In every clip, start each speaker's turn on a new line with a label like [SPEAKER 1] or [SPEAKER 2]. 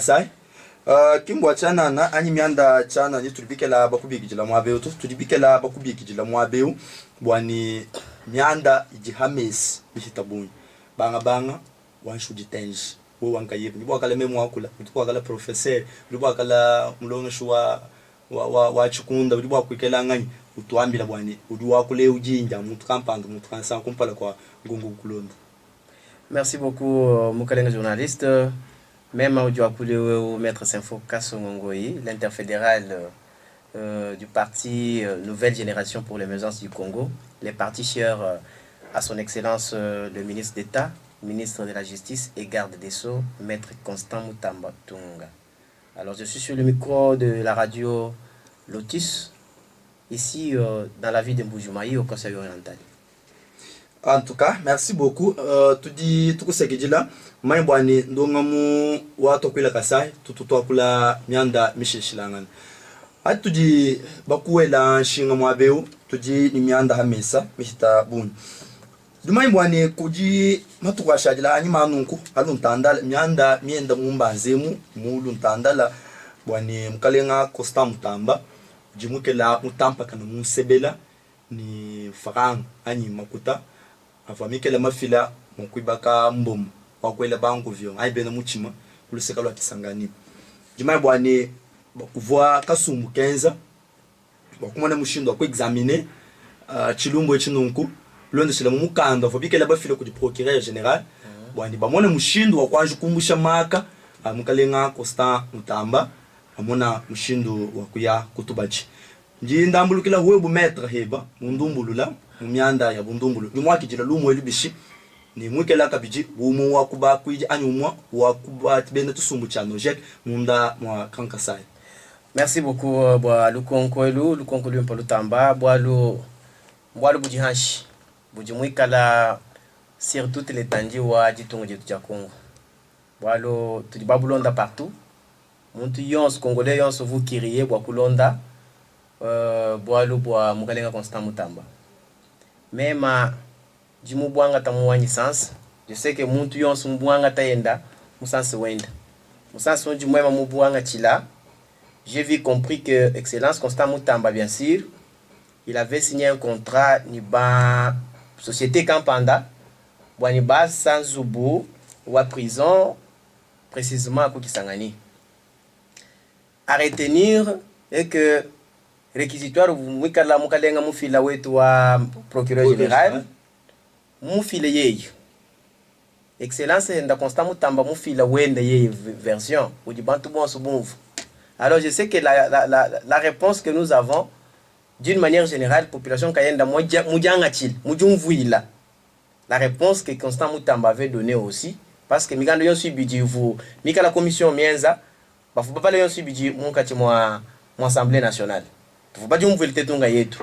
[SPEAKER 1] Sai kimbo chana na anyi mianda chana ni tulibikela bakubikijila mwabeu tulibikela bakubikijila mwabeu bwani mianda ijihames bishitabuni banga wanshuji tenji wo wankayibu ni bwakala memu wakula ni bwakala professeur ni bwakala mulongesho wa chikunda ni bwakwikela ngani utuambila bwani udi wakule ujinja muntu kampanga muntu kansa kumpala kwa ngungu kulonda.
[SPEAKER 2] Merci beaucoup Mukalenga journaliste. Même au Maître Sinfo Kassongongoyi, l'interfédéral du parti Nouvelle Génération pour l'émergence du Congo, les partis chers à son excellence le ministre d'État, ministre de la Justice et garde des Sceaux, Maître Constant Mutamba Tunga. Alors je suis sur le micro de la radio Lotus, ici dans la ville de Mbujumayi au Conseil oriental.
[SPEAKER 1] En tout cas, merci beaucoup. Tu dis tout ce que tu là. Mai bwani ndongamu watu kwila kasai tututu akula mianda mishishilangan. Atuji bakuela shinga mwabeu tuji ni mianda hamesa mishita buni. Dumai bwani kuji matukwashajila anyi manunku aluntandala mianda mienda mumbanzemu muluntandala bwani mkalenga Costa Mutamba jimukela mutampa kana musebela ni farang anyi makuta afamikela mafila mkwibaka mbomu wakwela bangu vyo aibena muchima kuluseka lwa kisangani jimai bwane bakuvwa kasumbu kenza bakumona mushindo kwa examiner chilumbo echinunku londe shila mukanda fobikela bafile ku procureur général bwane bamona mushindo wakwanje kumbusha maka mukalenga Costa Mutamba amona mushindo wakuya kutubachi ndambulukila huwe maître heba mundumbulula mumyanda ya bundumbulu ni mwakijila lumwe libishi ni mwikela kabiji umu wakuba kuiji anyumwa wakuba tibenda tusumbu chano jek munda mwa kankasai.
[SPEAKER 2] Merci beaucoup bwa lukonkolu mpolutamba bwa bujihanshi buji mwikala sur toutes les tandi wa jitungu jetu cha Congo bwa tudibabulonda partout muntu yonse congolais yonse vous kiriye bwa kulonda bwa Mukalenga Constant Mutamba mema jimu bwanga tamuwanyi sans je sais que muntu yonse mbwanga taenda musanse wenda musanse onji mwema mubwanga chila. J'ai vu compris que excellence Constant Mutamba bien sûr il avait signé un contrat ni ba société Kampanda bwani ba sanzubu wa prison précisément à Kisangani à retenir et que réquisitoire mwikala Mukalenga mufila wetu wa procureur général mufile yeye excellence nda Constant Mutamba mufila wende yeye version udibantu bonso bonvu. Alors je sais que la réponse que nous avons d'une manière générale population kayenda mujanga chil mujumvuila la réponse que Constant Mutamba avait donnée aussi parce que migando yon subidi vous mika la commission mienza bafuba pale yon subidi munkati mwa assemblée nationale vous pas jumvuila tetunga yetu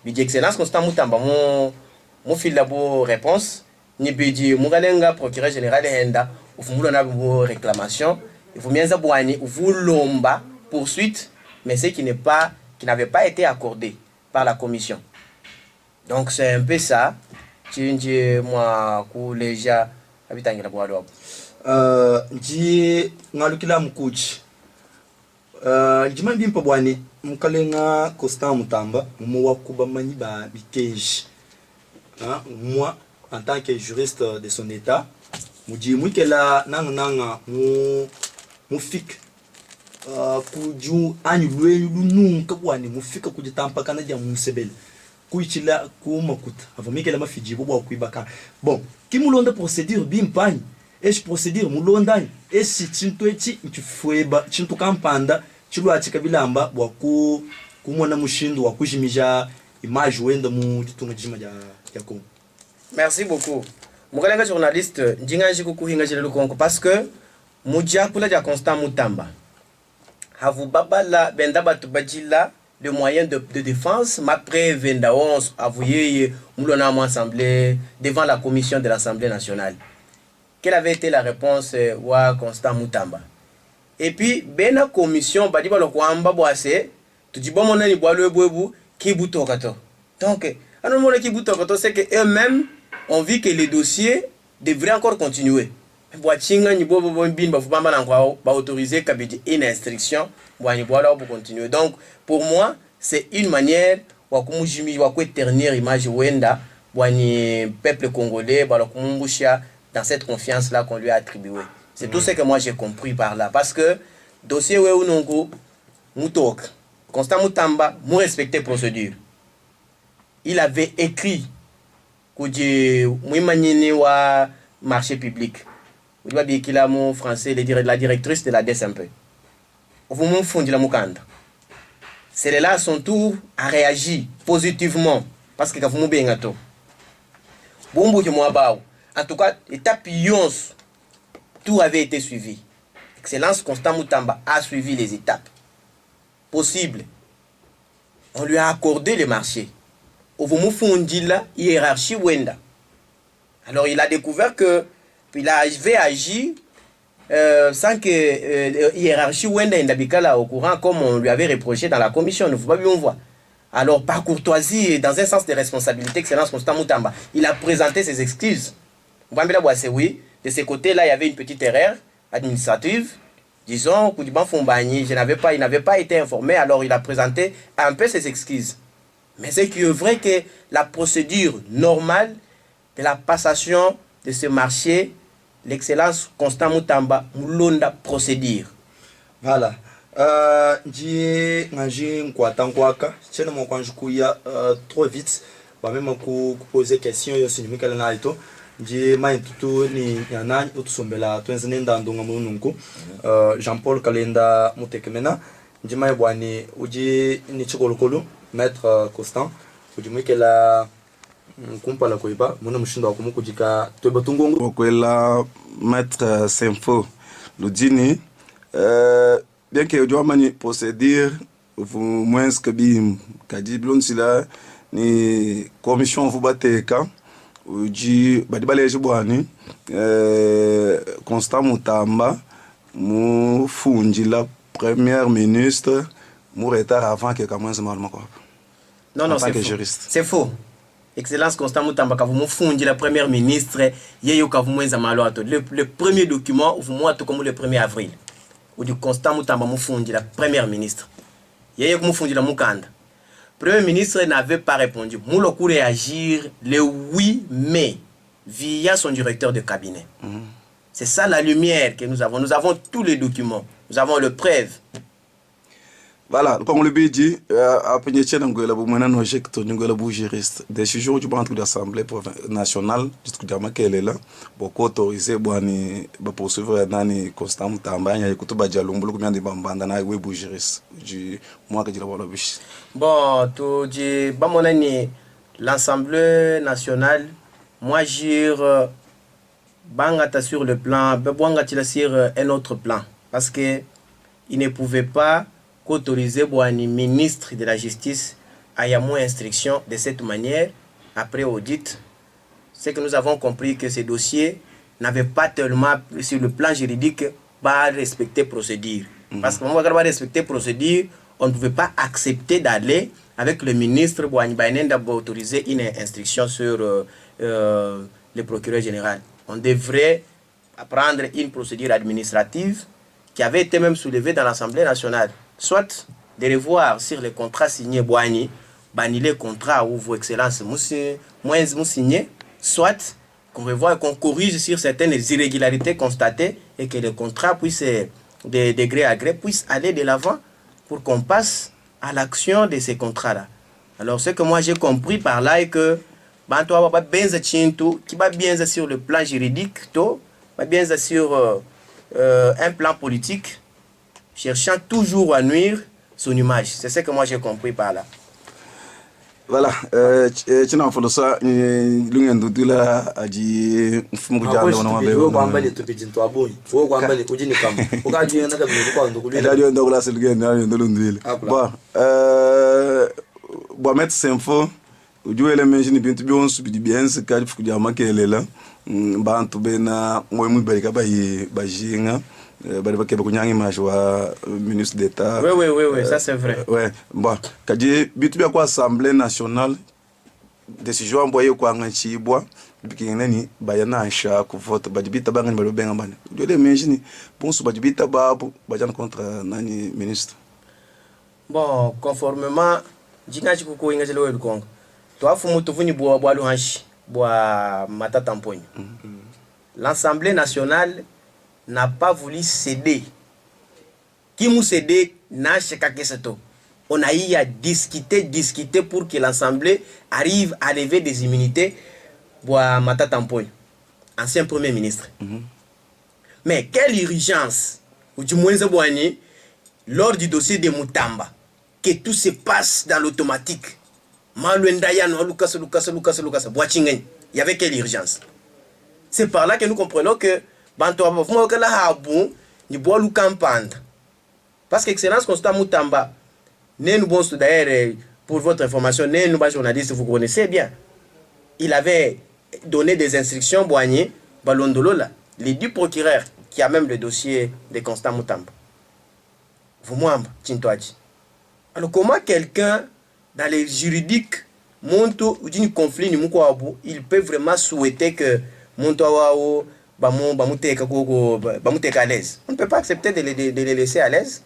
[SPEAKER 2] bidi excellence Constant Mutamba mon fil la bo réponse ni bidi Mukalenga procureur général henda ufumula na bo réclamation il faut mienza bwani uvulomba poursuite mais ce qui n'avait pas été accordé par la commission. Donc c'est un peu ça tinje moi ku leja abitangira bwa do
[SPEAKER 1] nji ngalukila mkuchi njima bimpa bwani Mukalenga Constant Mutamba mumo wakuba manyiba bikeji. Moi, en tant que juriste de son état, je dis que la nanga mufik kuju anyulwe lunu kabwani mufika kujitampa kana dia musebele kuichila kumakuta avamikela mafiji bobo kuibaka bon kimulonda procédure bimpani esh procédure mulondani eshi chintu echi nchifueba chintu kampanda chilwa achikabilamba bwa kumona mushindo wa kujimija image wenda mu ditunga jima ya Congo.
[SPEAKER 2] Merci beaucoup. Mukalenga journaliste njinga jikukuhinga jile Congo parce que mudia kula ja Constant Mutamba havu babala benda batu bajila le moyen de défense ma venda 11 avoué mulona mo assemblée devant la commission de l'Assemblée nationale. Quelle avait été la réponse wa Constant Mutamba? Et puis bena commission badi balo kwamba boase tudibomona ni bwalo bwebu kibutokato. Donc c'est que eux-mêmes ont vu que les dossiers devraient encore continuer. boachinga ni bobo bombin ba fubamba na kwao ba autoriser kabidi une instruction boani boala pour continuer. Donc pour moi c'est une manière wa kumujimi wa ternir image wenda boani peuple congolais ba kumumbusha dans cette confiance là qu'on lui a attribuée. C'est tout ce que moi j'ai compris par là parce que dossier we unongo mutok Constant Mutamba mou respecter procédure. Il avait écrit que mouimanyene wa marché public. Vous voyez qu'il a mon français la directrice de la DSMP. Vous m'en fondez la moukanda. C'est là à son tour à réagir positivement parce que vous m'en bien gâteau. Bon bout que moi bao. En tout cas, étape 11, tout avait été suivi. Excellence Constant Mutamba a suivi les étapes possibles. On lui a accordé le marché. Au fondi la hiérarchie Wenda. Alors il a découvert que il avait agi sans que hiérarchie Wenda Ndabikala au courant comme on lui avait reproché dans la commission. Ne faut pas bien voir. Alors par courtoisie et dans un sens de responsabilité, Excellence Constant Mutamba, il a présenté ses excuses. Oui, de ce côté-là, il y avait une petite erreur administrative. Disons, il n'avait pas été informé, alors il a présenté un peu ses excuses. Mais c'est que vrai que la procédure normale de la passation de ce marché, l'excellence Constant Mutamba, Moulonda procédure.
[SPEAKER 1] Voilà. J'ai trop vite. Même poser question, je mai tutu ni yana utusombela twenzenenda ndonga mununku Jean-Paul Kalenda mutekemena je mai bwani uji ni chikolokolo maître Constant uji mwekela kumpala koiba muna mushindo wakumukujika tweba tungongo
[SPEAKER 3] kwela maître Semfo ludini bien que uji mani procédure vous moins que bim kadi blon sila ni commission vous bateka uji badibaleje bwani Constant Mutamba mu funji la première ministre mu retard avant que commence malma quoi.
[SPEAKER 2] Non, c'est faux. C'est faux. Excellence Constant Mutamba quand vous funji la première ministre yeyo ka vous mwenza malo ato le premier document vous moi tout comme le 1er avril où du Constant Mutamba mu funji la première ministre yeyo mu funji la mukanda. Premier ministre n'avait pas répondu. Moulokou réagir le 8 mai via son directeur de cabinet. C'est ça la lumière que nous avons. Nous avons tous les documents. Nous avons le preuve.
[SPEAKER 3] Voilà, comme le dit, après nous avons un objectif de juriste. Des sujets du banc de l'Assemblée nationale, jusqu'à qu'elle est là, pour autoriser pour poursuivre Nani Constant Mutamba, il y a écouté Badjalumbo, combien de bambandana et juriste. Moi que je l'ai vu.
[SPEAKER 2] Bon, tout dit, l'Assemblée nationale, moi jure, bangata sur le plan, bangata sur un autre plan, parce que il ne pouvait pas qu'autoriser Boani, ministre de la Justice, à y avoir instruction de cette manière, après audit. C'est que nous avons compris que ces dossiers n'avaient pas tellement, sur le plan juridique, pas respecté procédure. Parce que quand on va respecter procédure, on ne pouvait pas accepter d'aller avec le ministre Boani Bainen d'avoir autorisé une instruction sur le procureur général. On devrait prendre une procédure administrative qui avait été même soulevée dans l'Assemblée nationale. Soit de revoir sur les contrats signés Boani, bannir les contrats où vos excellences moins signés, soit qu'on revoie et qu'on corrige sur certaines irrégularités constatées et que les contrats puissent, de degré à gré, puissent aller de l'avant pour qu'on passe à l'action de ces contrats-là. Alors, ce que moi j'ai compris par là est que qui va bien sur le plan juridique, bien sur un plan politique, cherchant toujours à nuire son image. C'est ce que moi j'ai compris par là.
[SPEAKER 3] Voilà, tu n'as pas ça, l'un de deux là a dit, on va dire, on va dire, bon, mettre Semfo, ujue ile menjini bintu byonsu bidi byense kali fukuja makelela bantu bena mwe barika bajinga bari bakeba kunyangi majwa ministre d'état.
[SPEAKER 2] Oui, ça c'est vrai.
[SPEAKER 3] Ouais, bon, kaje bitu bya kwa assemblée nationale décision amboye kwa ngachi bwa bikinani bayana ansha ku vote badibita bangani balobenga bana dole imagine bonso badibita babu bajana contre nani ministre.
[SPEAKER 2] Bon, conformément jingachi kuko inga jelo el kongo to afumu to vuni bwa bwa luhanshi bwa matata mponyo. L'Assemblée nationale n'a pas voulu céder. Qui m'a cédé n'a cheka keseto. On a eu à discuter pour que l'Assemblée arrive à lever des immunités pour Matata Mponyo, ancien Premier ministre. Mais quelle urgence, ou du moins lors du dossier de Mutamba, que tout se passe dans l'automatique. Il y avait quelle urgence? C'est par là que nous comprenons que parce que Excellence Constant Mutamba, nous bon d'ailleurs, pour votre information, nous journalistes, vous connaissez bien. Il avait donné des instructions Boigny, Balondolo, les 10 procureurs qui a même le dossier de Constant Mutamba. Vous moi, Tintoadji. Alors comment quelqu'un dans les juridiques monto ou d'un conflit il peut vraiment souhaiter que monto à l'aise. On ne peut pas accepter de les laisser à l'aise.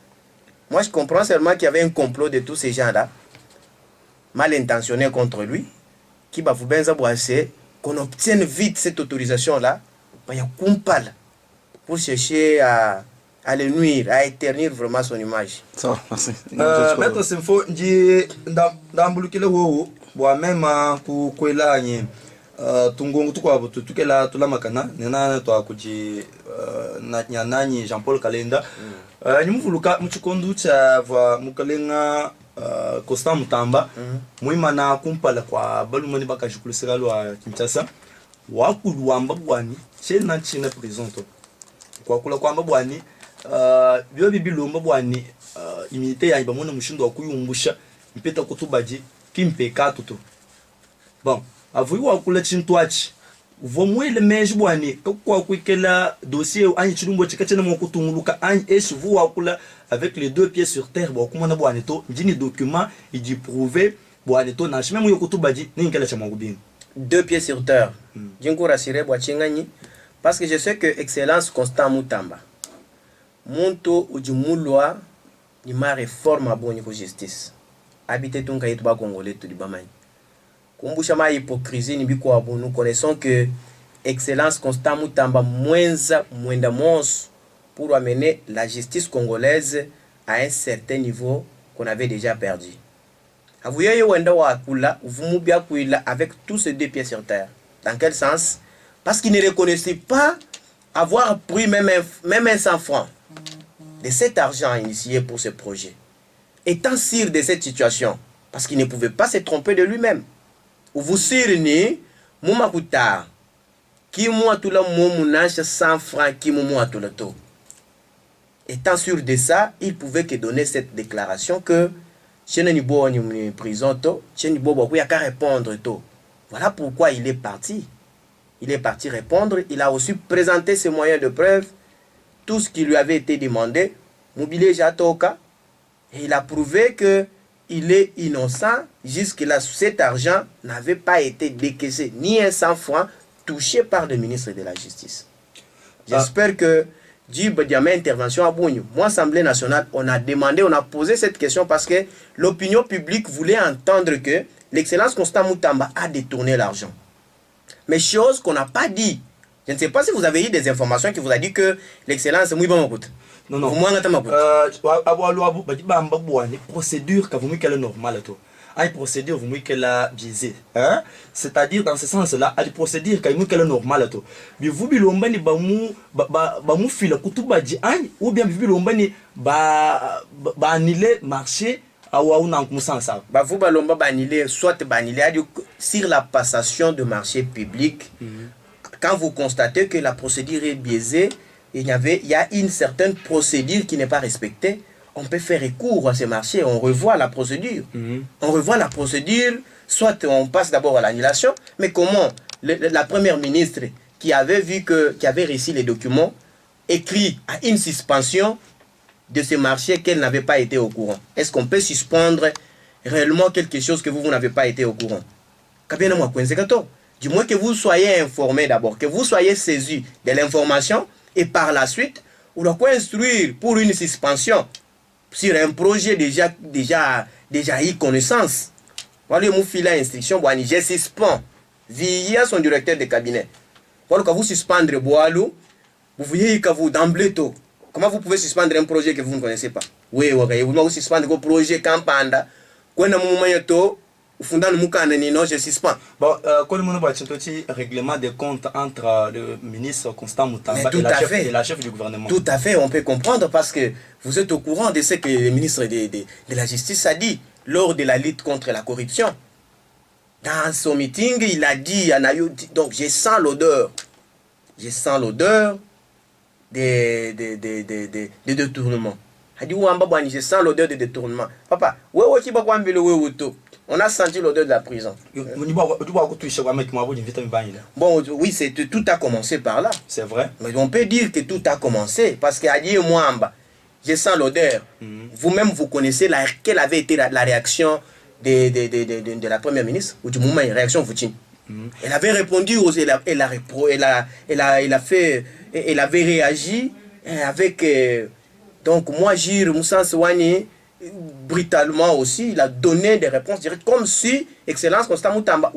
[SPEAKER 2] Moi, je comprends seulement qu'il y avait un complot de tous ces gens-là, mal intentionnés contre lui, qui va vous boisser, qu'on obtienne vite cette autorisation-là, pour chercher à le nuire, à éternir vraiment son image.
[SPEAKER 3] Ça, merci.
[SPEAKER 1] Maître Simfo, même pour tungongo tukwa tukela tulamakana nena to akuji na nyanani Jean-Paul Kalenda nyumvuluka muchikondu cha va mukalenga Constant Mutamba muima na kumpala kwa balumani bakajikulisira lwa Kinshasa wakuluwamba bwani chena china prison to kwa kula kwamba bwani byo bibilomba bwani imite ya bamona mushindo wakuyumbusha mpeta kutubaji kimpeka tuto bon avui wakula chintwachi vomwele meji bwani kwa kwikela dossier anyi chilumbo chikachena mokutunguluka anyi eshi vu wakula avec les deux pieds sur terre bo kumana bwani to njini document idi prouver bwani to na shime yokutubaji ningela cha mwangubini
[SPEAKER 2] deux pieds sur terre jingo rasire bwa chingani parce que je sais que Excellence Constant Mutamba monto ujimulwa ni ma réforme aboni ko justice habité tunga yetu ba congolais to libamani kumbusha ma hypocrisie ni biko abu. Nous connaissons que Excellence Constant Mutamba mwenda mons pour amener la justice congolaise à un certain niveau qu'on avait déjà perdu. Avouye wenda wa kula vumubia kuila avec tous ces deux pieds sur terre. Dans quel sens? Parce qu'il ne reconnaissait pas avoir pris même un 100 francs de cet argent initié pour ce projet. Étant sûr de cette situation, parce qu'il ne pouvait pas se tromper de lui-même. Vous sirni mumakuta qui moi tout la momunage 100 francs qui moi tout le taux. Étant sûr de ça, il pouvait que donner cette déclaration que chez Nibo en prison to, chez Nibo il a qu'à répondre to. Voilà pourquoi il est parti. Il est parti répondre, il a aussi présenté ses moyens de preuve, tout ce qui lui avait été demandé, mobilier Jatoka, et il a prouvé que il est innocent. Jusque-là, cet argent n'avait pas été décaissé, ni un 100 francs touché par le ministre de la Justice. J'espère que Djib Diamé intervention à Bougnou. Moi, Assemblée nationale, on a demandé, on a posé cette question parce que l'opinion publique voulait entendre que l'Excellence Constant Mutamba a détourné l'argent. Mais chose qu'on n'a pas dit. Je ne sais pas si vous avez eu des informations qui vous a dit que l'Excellence est muy bon.
[SPEAKER 1] Non, non. Procédure que vous m'avez qu'elle est normale. Une procédure vous m'avez qu'elle est biaisée. C'est-à-dire dans ce sens-là, une procédure que vous m'avez qu'elle est normale. Mais vous bilombani bamou fila kutubaji ou bien vous bilombani annuler marché à ouaouna en sens ça.
[SPEAKER 2] Vous balomba banilé soit banilé sur la passation de marché public. Quand vous constatez que la procédure est biaisée, il y a une certaine procédure qui n'est pas respectée, on peut faire recours à ces marchés, on revoit la procédure. On revoit la procédure, soit on passe d'abord à l'annulation, mais comment la première ministre qui avait qui avait réussi les documents, écrit à une suspension de ces marchés qu'elle n'avait pas été au courant. Est-ce qu'on peut suspendre réellement quelque chose que vous n'avez pas été au courant? Du moins que vous soyez informé d'abord, que vous soyez saisi de l'information et par la suite, vous doit instruire pour une suspension sur un projet déjà eu connaissance. Voilà, vous file l'instruction, je suspends via son directeur de cabinet. Voilà, quand vous suspendre Boalou, vous voyez que vous d'emblée tôt. Comment vous pouvez suspendre un projet que vous ne connaissez pas? Oui, vous suspendre un projet Campanda, quand vous je suspends.
[SPEAKER 1] Bon, quand nous avons un règlement de comptes entre le ministre Constant Moutamba et la chef du gouvernement.
[SPEAKER 2] Tout à fait, on peut comprendre parce que vous êtes au courant de ce que le ministre de la Justice a dit lors de la lutte contre la corruption. Dans son meeting, il a dit, donc je sens l'odeur des détournements. Il a dit, je sens l'odeur des détournements. Papa, on a senti l'odeur de la prison. Bon, oui, tout a commencé par là.
[SPEAKER 1] C'est vrai.
[SPEAKER 2] Mais on peut dire que tout a commencé parce qu'à dire moi, je sens l'odeur. Vous-même, vous connaissez quelle avait été la réaction de la première ministre, ou du moment une réaction Poutine. Elle avait répondu, elle avait réagi avec, donc moi, Jir Moussa Souani, brutalement aussi, il a donné des réponses directes, comme si Excellence Constant Moutamba,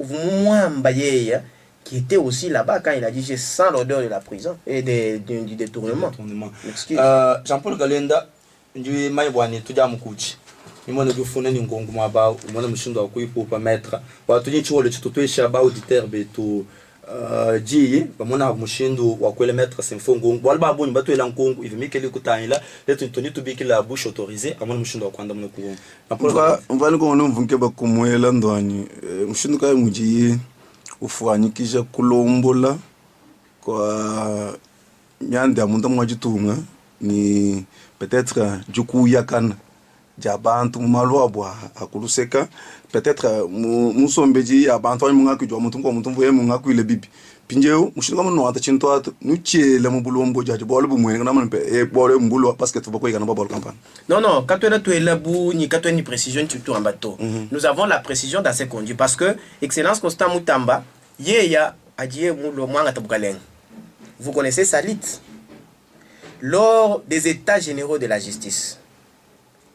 [SPEAKER 2] qui était aussi là-bas quand il a dit je sens l'odeur de la prison et du détournement.
[SPEAKER 1] Jean-Paul Galenda, je maïbouani, tout à mon coach. Il m'a dit que fondé une concours about, on a mission d'akui pour permettre, ou à tout dire le tuto chaba auditeur beto ji, on a mission ou à quoi le mettre c'est fond gong, ou alba bon bateau elan gong, il veut me qu'elle écoute là, d'être tenu to be que la bouche autorisée, à mon mission d'akui dans mon courant.
[SPEAKER 3] On va nous connaître vunke ba kumwe landwani, mission ka muji ufanye kisha kulombola kwa nyande amuntu mwajitunga ni peut-être juku yakana jabantu malwabwa akuluseka peut-être musombeji abantu munga kujwa muntu ko muntu mvuye munga kuile bibi pinjeu mushinga muno ata chinto atu nuchele mubulombo jaji bolo bumwe na manpe e bolo mbulo parce que tu vas quoi bolo campagne.
[SPEAKER 2] Non, quand tu es là ni quand tu as une précision tu tournes en bateau. Nous avons la précision dans ces conduits parce que Excellence Constant Moutamba yeya adie mulo mwanga tabukaleng. Vous connaissez Salit lors des états généraux de la justice.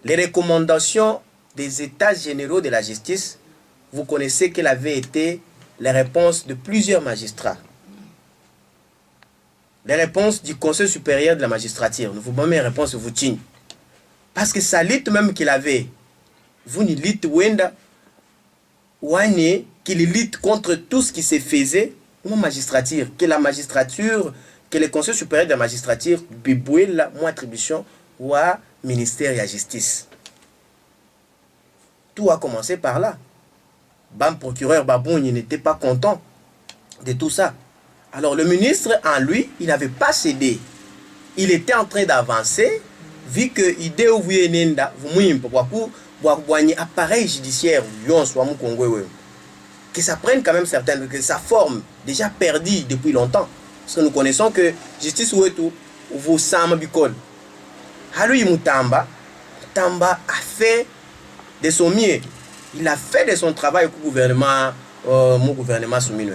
[SPEAKER 2] Les recommandations des états généraux de la justice, vous connaissez quelles avaient été les réponses de plusieurs magistrats. Les réponses du Conseil supérieur de la magistrature. Nous vous donnons une réponse vous tiens. Parce que ça lit même qu'il avait. Vous n'y lit wenda ouane qu'il lit contre tout ce qui se faisait dans la magistrature. Que la magistrature, que le Conseil supérieur de la magistrature biboué la mon attribution ou à ministère de la justice. Tout a commencé par là. Bam procureur Baboun n'était pas content de tout ça. Alors le ministre en lui, il n'avait pas cédé. Il était en train d'avancer, vu que idée où vous nenda, vous appareil judiciaire, que ça prenne quand même certaines, que ça forme déjà perdu depuis longtemps. Parce que nous connaissons que justice ou tout, vous sama bicol. Halui Moutamba a fait de son mieux. Il a fait de son travail au gouvernement, mon gouvernement soumis.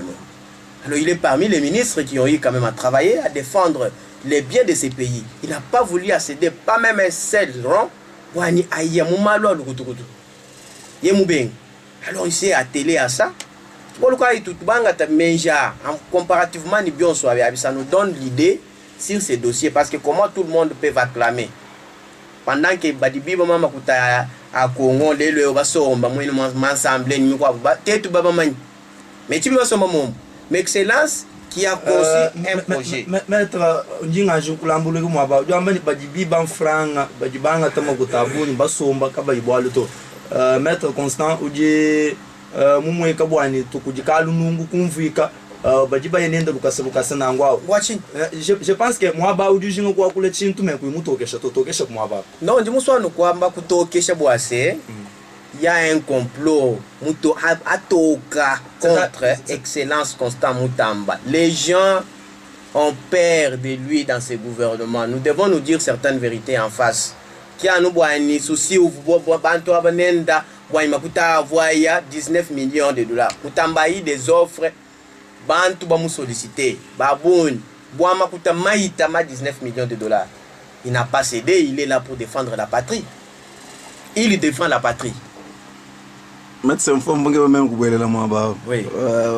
[SPEAKER 2] Alors il est parmi les ministres qui ont eu quand même à travailler, à défendre les biens de ces pays. Il n'a pas voulu accéder, pas même un seul rang. Alors il s'est attelé à ça. Comparativement, ça nous donne l'idée sur ces dossiers parce que comment tout le monde peut acclamer. Pendant que Badibi Mama Kuta à Congo, les Basomba, m'ensemble, mais tu me vois ce moment. Mais Excellence qui a conçu un projet.
[SPEAKER 1] Maître, Ndinga Jukulambulu, Badibi Banfranga, Badibanga Tamakutabuni, Basomba, Kabaïboaluto. Maître Constant, Uji Mumwe Kabwani, Tukujikalu Nungu Kumvika. Je pense que moi ba ujuji ngwa kule chintu me kuimutokesha totokesha kwa ba.
[SPEAKER 2] Non, ndi muswano kwamba kutokesha bwase. Il y a un complot muto atoka contre Excellence Constant Moutamba. Les gens ont peur de lui dans ce gouvernement. Nous devons nous dire certaines vérités en face. Qui a nous boani souci ou banto abanenda Boy makuta envoya 19 millions de dollars. Mutambayi des offres. Bantu ba mu sollicité. Baboun. Boy makuta maïta ma 19 millions de dollars. Il n'a pas cédé, il est là pour défendre la patrie. Il défend la patrie.
[SPEAKER 3] Met sem fo mbonge même ku bwele la mo ba.
[SPEAKER 2] Oui.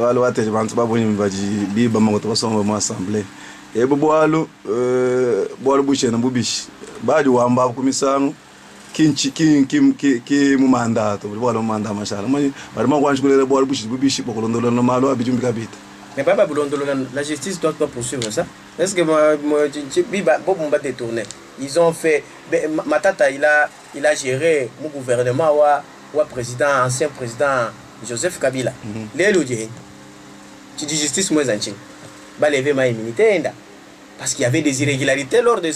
[SPEAKER 3] Walo wate bantu ba boni mbaji bi ba mo to so mo assemblée. E bo bwalo bwalo buche na bubishi. Ba di wamba ku misangu kinchi ki mu mandato. Bwalo manda mashala. Mani bari ma kwanshi kulele bwalo bubishi bokolondolo no malo abijumbi kabita.
[SPEAKER 2] Mais pas la justice doit pas poursuivre ça. Est-ce que Bobumba détourné? Ils ont fait. Matata, il a géré mon gouvernement ou ancien président Joseph Kabila. Les tu dis justice moins antin. Bah lever ma immunité parce qu'il y avait des irrégularités lors de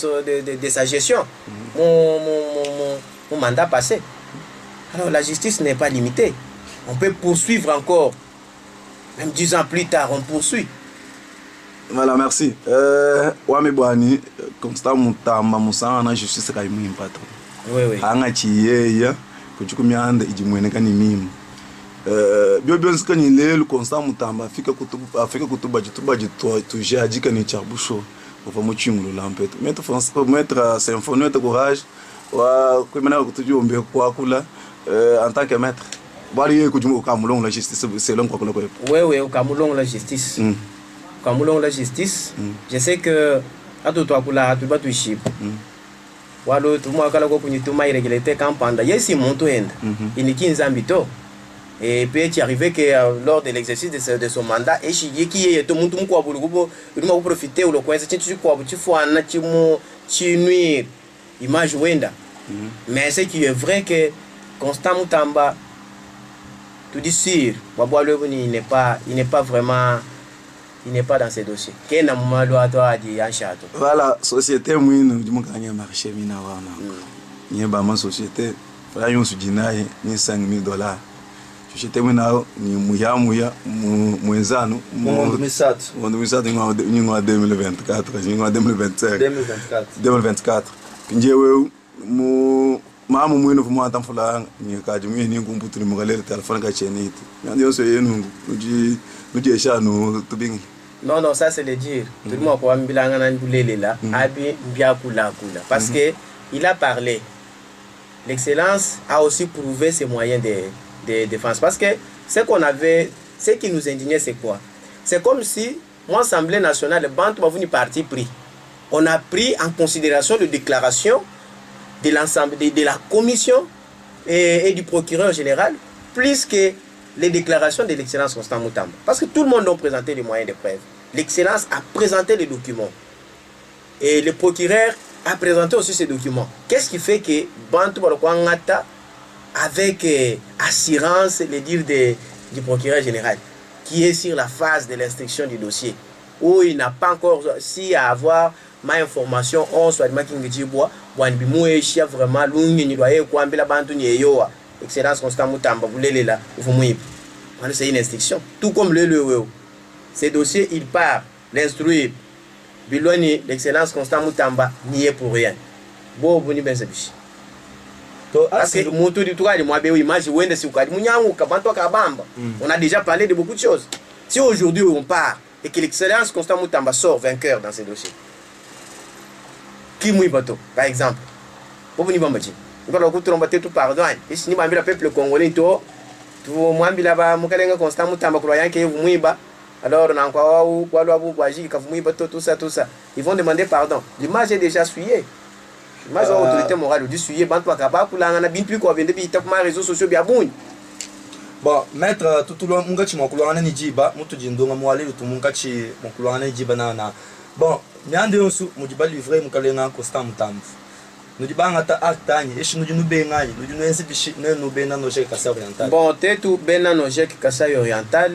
[SPEAKER 2] sa gestion. Mon mandat passé. Alors la justice n'est pas limitée. On peut poursuivre encore. Même 10 ans plus tard, on poursuit.
[SPEAKER 3] Voilà, merci. Wame Bwani, Constant Mutamba, Moussa, na justice ka imu impato.
[SPEAKER 2] Oui, oui.
[SPEAKER 3] Anga chiyeya, kuchukumianda ijimwene kani mimu. Bio skani lelu Constant Mutamba, afika kutuba jitwa tuje ajika ni chabusho. Ofa muchingulu lampeto. Mettre symphonie de courage, wa kwemena kutujiombe kwa kula en tant que maître. Bari kujumu kamulong la justice selon quoi qu'on
[SPEAKER 2] Oui, oui, au Cameroun la justice. Cameroun la justice. Je sais que à tout toi pour la tout batu chip. Walo tout moi kala ko punyi tout ma irrégularité campanda. Yesi monto end. Iniki nzambito. Et puis il est arrivé que lors de l'exercice de son mandat et qui est tout le monde ko bulu ko il profiter ou le coin c'est tu ko tu faut en tu nuire image wenda. Mais ce qui est vrai que Constant Mutamba tout dit sûr, il n'est pas vraiment, il n'est pas dans ces dossiers. Quel est le
[SPEAKER 3] voilà, société mouine, du mukanya marché mina wana. Ni ba ma société, fala yon sujinaye ni 5 000 $. Société mouina ni muya mwenzanu.
[SPEAKER 1] Mwendo
[SPEAKER 3] misatu ni ngwa 2024, ni ngwa 2025. 2024. Pinje wewe mamu mwino fu mwanta mfula ni kaji mwe ni ngumbutu ni mugalele telefone ka cheniti ndio yonso yenu nuji eshanu tubingi.
[SPEAKER 2] Non, ça c'est le dire. Tout le monde peut ambilanga na ndulele là, abi mbia kula. Parce que il a parlé. L'excellence a aussi prouvé ses moyens de défense. Parce que ce qui nous indignait, c'est quoi? C'est comme si, moi, Assemblée nationale, le Bantu m'a venu parti pris. On a pris en considération les déclarations de l'ensemble de la commission et du procureur général, plus que les déclarations de l'excellence Constant Mutamba. Parce que tout le monde a présenté les moyens de preuve. L'excellence a présenté les documents. Et le procureur a présenté aussi ces documents. Qu'est-ce qui fait que Bantu Balokwangata, avec assurance, les dires du procureur général, qui est sur la phase de l'instruction du dossier, où il n'a pas encore, si à avoir ma information, on soit de bois, vraiment excellence Constant Mutamba, vous l'avez là, c'est une instruction. Tout comme ces dossiers, il part l'instruire. Biloni, l'excellence Constant Mutamba n'y est pour rien. Bon, vous n'y pensez pas. Parce que on a déjà parlé de beaucoup de choses. Si aujourd'hui on part et que l'excellence Constant Mutamba sort vainqueur dans ces dossiers, qui mouille bateau, par exemple, vous n'y pensez pas. Vous allez tout pardon. Et si vous avez le peuple congolais, tout moi, il y a Constant Mutamba croyant que vous mouillez. Alors, on a encore tout ça. Ils vont demander pardon. L'image est déjà souillée. L'image de l'autorité morale est souillée. Réseaux sociaux.
[SPEAKER 1] Bon, maître, tout le monde qui m'a coulé ni jiba, mutu jindonga mwale tout le monde qui m'a coulé ni jiba na. Bon, nyande onsu mujiba livrer mukalenga Constant Mutamba. Nous disons que nous
[SPEAKER 2] bon, tout Kassai oriental,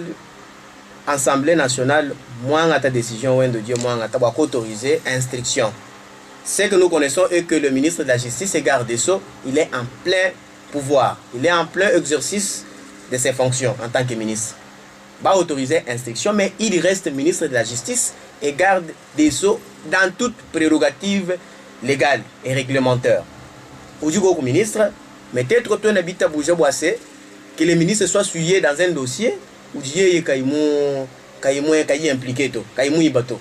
[SPEAKER 2] Assemblée nationale, moi, ta décision, de Dieu, moi, autoriser instruction. Ce que nous connaissons est que le ministre de la Justice et garde des Sceaux, il est en plein pouvoir, il est en plein exercice de ses fonctions en tant que ministre. Va autoriser instruction, mais il reste ministre de la Justice et garde des Sceaux dans toute prérogative légal et réglementaire. Pour du ministre, Mais peut-être que tu habites à Bouja-Boissé, que les ministres soient suivis dans un dossier où Dieu est impliqué, Ibato.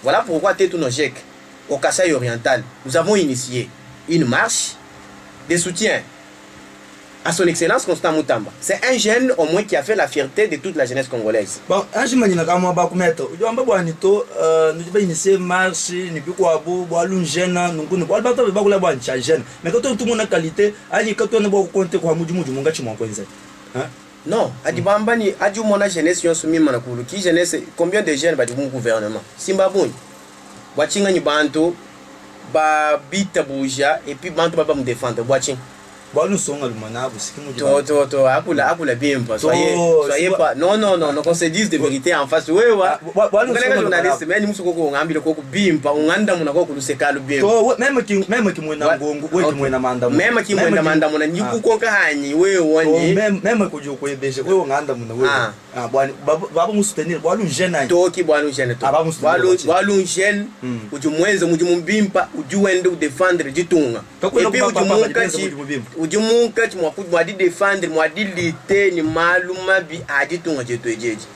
[SPEAKER 2] Voilà pourquoi tu es tout chèque au Kasaï oriental. Nous avons initié une marche de soutien à son excellence Constant Moutamba. C'est un jeune au moins qui a fait la fierté de toute la jeunesse congolaise.
[SPEAKER 1] Bon, un jour, je vais nous initier marche, nous allons jeune, nous allons jeune. Mais quand tout le monde a qualité, quand on a compté quoi,
[SPEAKER 2] non, Adibambani, Adjumona jeunesse yon sumi manakulu, qui jeunesse, combien de jeunes va du gouvernement? Simbaboun, Boachinga ni Banto, ba bita bouja, et puis Banto va me défendre, Boaching.
[SPEAKER 1] Bon, nous sommes almanabs, c'est qui
[SPEAKER 2] Toto, Akula bien pas. Soyez pas. Non, qu'on se dise de vérité en face. Oui, ouais. Journaliste, mais nous sommes on ambi le coco bimpa, on anda mon coco le sekalu bien.
[SPEAKER 1] Même qui mouena gongo, oui, qui mouena manda.
[SPEAKER 2] Même qui mouena manda mon ni ku konka hani, oui, wani.
[SPEAKER 1] Même que je koye beje, oui, on anda mon oui. Ah, baba nous soutenir, boalu jeune.
[SPEAKER 2] Toki boalu jeune to. Boalu jeune, uju mwenza muju mbimpa, uju wende défendre jitunga. Et puis uju munkachi ujimunka mwadi défendre mwadi lité ni maluma bi aditunga jeto ejeje.